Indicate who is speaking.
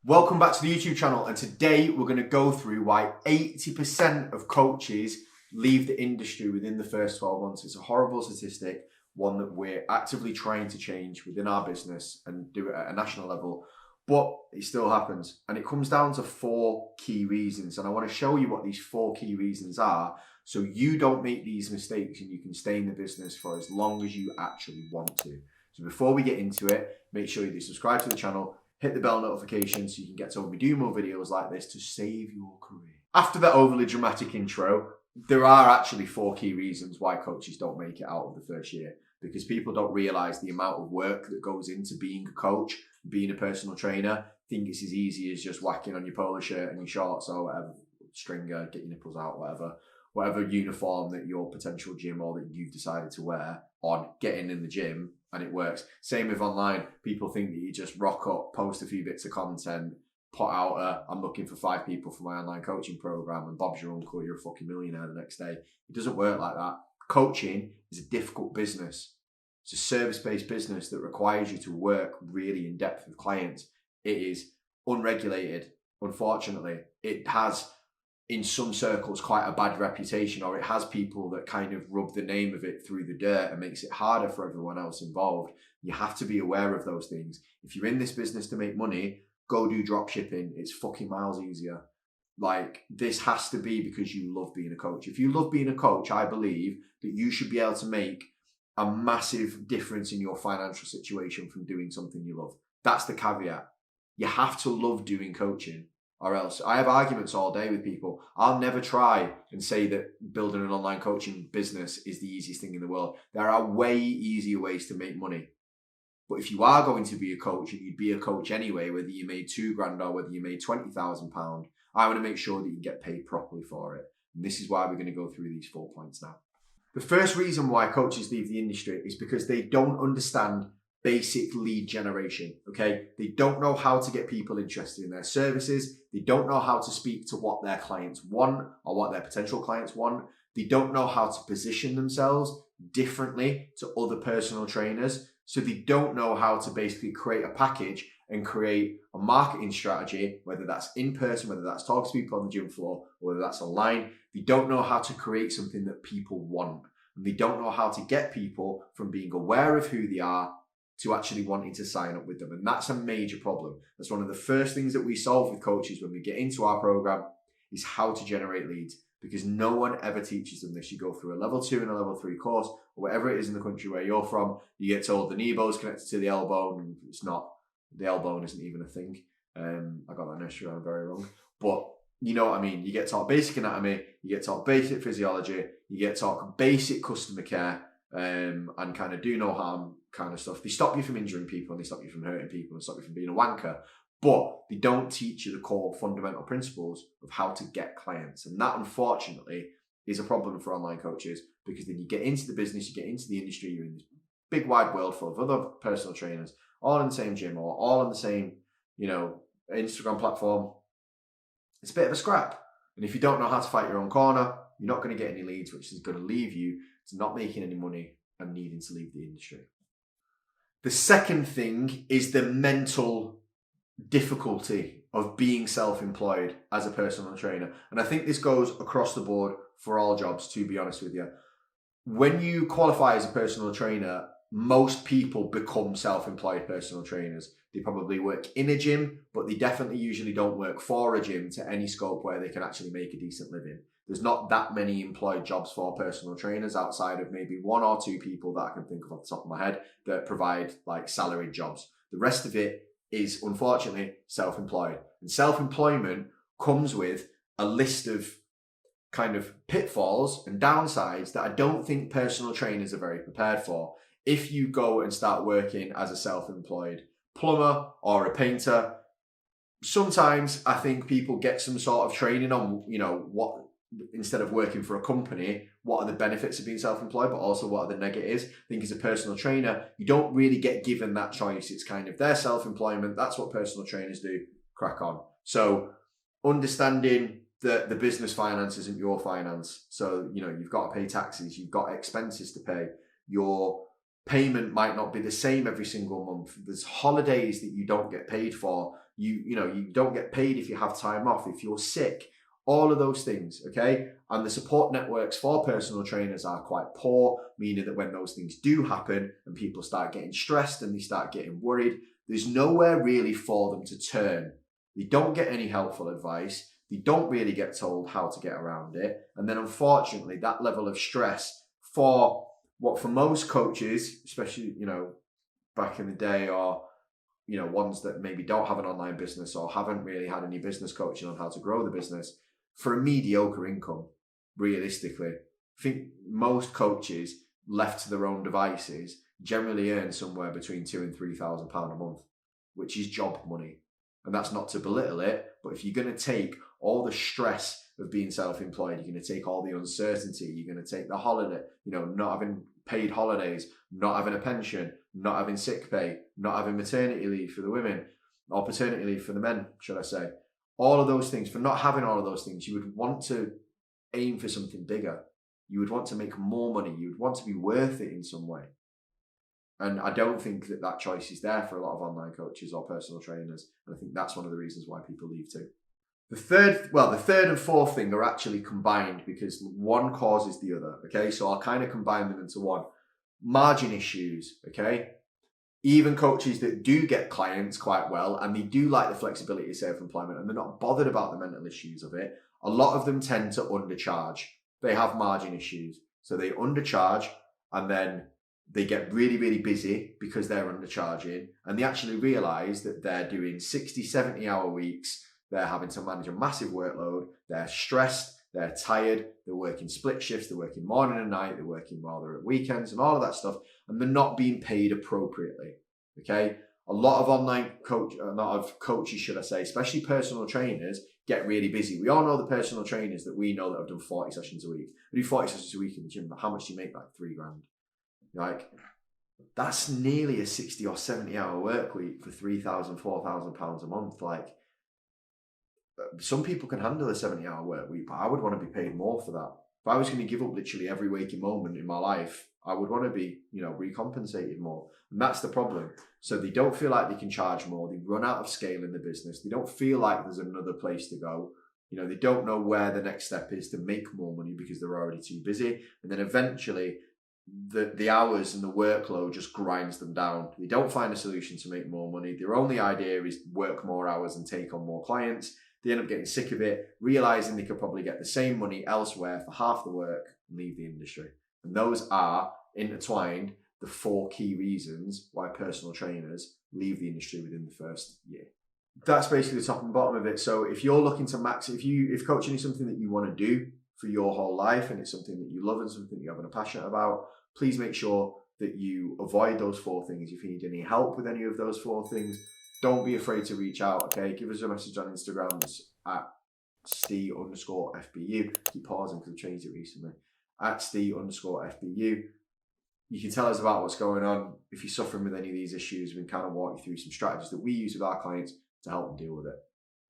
Speaker 1: Welcome back to the YouTube channel, and today we're going to go through why 80% of coaches leave the industry within the first 12 months. It's a horrible statistic, one that we're actively trying to change within our business and do it at a national level, but it still happens. And it comes down to 4 key reasons, and I want to show you what these 4 key reasons are so you don't make these mistakes and you can stay in the business for as long as you actually want to. So before we get into it, make sure you subscribe to the channel, hit the bell notification so you can get to when we do more videos like this to save your career. After that overly dramatic intro, there are actually 4 key reasons why coaches don't make it out of the first year, because people don't realize the amount of work that goes into being a coach, being a personal trainer. Think it's as easy as just whacking on your polo shirt and your shorts or whatever, stringer, get your nipples out, whatever uniform that your potential gym or that you've decided to wear on, getting in the gym, and it works. Same with online. People think that you just rock up, post a few bits of content, put out I'm looking for 5 people for my online coaching program, and Bob's your uncle, you're a fucking millionaire the next day. It doesn't work like that. Coaching is a difficult business. It's a service-based business that requires you to work really in depth with clients. It is unregulated, unfortunately. It has, in some circles, quite a bad reputation, or it has people that kind of rub the name of it through the dirt and makes it harder for everyone else involved. You have to be aware of those things. If you're in this business to make money, go do drop shipping. It's fucking miles easier. Like, this has to be because you love being a coach. If you love being a coach, I believe that you should be able to make a massive difference in your financial situation from doing something you love. That's the caveat. You have to love doing coaching, or else I have arguments all day with people. I'll never try and say that building an online coaching business is the easiest thing in the world. There are way easier ways to make money. But if you are going to be a coach, and you'd be a coach anyway, whether you made $2,000 or whether you made £20,000, I want to make sure that you get paid properly for it. And this is why we're going to go through these 4 points now. The first reason why coaches leave the industry is because they don't understand basic lead generation, okay? They don't know how to get people interested in their services. They don't know how to speak to what their clients want or what their potential clients want. They don't know how to position themselves differently to other personal trainers. So they don't know how to basically create a package and create a marketing strategy, whether that's in person, whether that's talking to people on the gym floor, or whether that's online. They don't know how to create something that people want. And they don't know how to get people from being aware of who they are to actually wanting to sign up with them. And that's a major problem. That's one of the first things that we solve with coaches when we get into our program, is how to generate leads, because no one ever teaches them this. You go through a level 2 and a level 3 course, or whatever it is in the country where you're from, you get told the knee bow's connected to the elbow, and it's not. The elbow isn't even a thing. I got that nursery rhyme very wrong. But you know what I mean. You get taught basic anatomy, you get taught basic physiology, you get taught basic customer care, and kind of do no harm kind of stuff. They stop you from injuring people, and they stop you from hurting people, and stop you from being a wanker. But they don't teach you the core fundamental principles of how to get clients. And that, unfortunately, is a problem for online coaches, because then you get into the business, you get into the industry, you're in this big wide world full of other personal trainers, all in the same gym or all on the same, Instagram platform. It's a bit of a scrap. And if you don't know how to fight your own corner, you're not going to get any leads, which is going to leave you to not making any money and needing to leave the industry. The second thing is the mental difficulty of being self-employed as a personal trainer. And I think this goes across the board for all jobs, to be honest with you. When you qualify as a personal trainer, most people become self-employed personal trainers. They probably work in a gym, but they definitely usually don't work for a gym to any scope where they can actually make a decent living. There's not that many employed jobs for personal trainers outside of maybe 1 or 2 people that I can think of off the top of my head that provide like salaried jobs. The rest of it is unfortunately self-employed. And self-employment comes with a list of kind of pitfalls and downsides that I don't think personal trainers are very prepared for. If you go and start working as a self-employed plumber or a painter, sometimes I think people get some sort of training on, what, instead of working for a company, what are the benefits of being self-employed, but also what are the negatives. I think as a personal trainer, you don't really get given that choice. It's kind of their self-employment. That's what personal trainers do. Crack on. So understanding that the business finance isn't your finance. So, you've got to pay taxes. You've got expenses to pay. Your payment might not be the same every single month. There's holidays that you don't get paid for. you don't get paid if you have time off, if you're sick, all of those things, okay? And the support networks for personal trainers are quite poor, meaning that when those things do happen and people start getting stressed and they start getting worried, there's nowhere really for them to turn. They don't get any helpful advice. They don't really get told how to get around it. And then unfortunately, that level of stress for most coaches, especially, back in the day, or, ones that maybe don't have an online business or haven't really had any business coaching on how to grow the business, for a mediocre income, realistically, I think most coaches left to their own devices generally earn somewhere between £2,000 and £3,000 a month, which is job money. And that's not to belittle it, but if you're going to take all the stress of being self-employed, you're going to take all the uncertainty, you're going to take the holiday, not having paid holidays, not having a pension, not having sick pay, not having maternity leave for the women, or paternity leave for the men, should I say. All of those things, for not having all of those things, you would want to aim for something bigger. You would want to make more money. You would want to be worth it in some way. And I don't think that choice is there for a lot of online coaches or personal trainers. And I think that's one of the reasons why people leave too. The third and fourth thing are actually combined because one causes the other. Okay, so I'll kind of combine them into one. Margin issues. Okay, even coaches that do get clients quite well and they do like the flexibility of self-employment and they're not bothered about the mental issues of it, a lot of them tend to undercharge. They have margin issues. So they undercharge and then they get really, really busy because they're undercharging, and they actually realise that they're doing 60, 70-hour weeks. They're having to manage a massive workload. They're stressed. They're tired. They're working split shifts. They're working morning and night. They're working rather at weekends and all of that stuff, and they're not being paid appropriately. Okay, a lot of coaches, should I say, especially personal trainers, get really busy. We all know the personal trainers that we know that have done 40 sessions a week. They do 40 sessions a week in the gym, but how much do you make? Like $3,000. Like, that's nearly a 60 or 70-hour work week for £3,000, £4,000 a month. Like, some people can handle a 70-hour work week, but I would want to be paid more for that. If I was going to give up literally every waking moment in my life, I would want to be, recompensated more. And that's the problem. So they don't feel like they can charge more. They run out of scale in the business. They don't feel like there's another place to go. They don't know where the next step is to make more money because they're already too busy. And then eventually the hours and the workload just grinds them down. They don't find a solution to make more money. Their only idea is work more hours and take on more clients. They end up getting sick of it, realizing they could probably get the same money elsewhere for half the work and leave the industry. And those are intertwined, the 4 key reasons why personal trainers leave the industry within the first year. That's basically the top and bottom of it. So if you're looking to if coaching is something that you want to do for your whole life and it's something that you love and something that you're having a passion about, please make sure that you avoid those 4 things. If you need any help with any of those 4 things, don't be afraid to reach out, okay? Give us a message on Instagram. It's at @Steve_FBU. Keep pausing because I've changed it recently. At @Steve_FBU. You can tell us about what's going on. If you're suffering with any of these issues, we can kind of walk you through some strategies that we use with our clients to help them deal with it.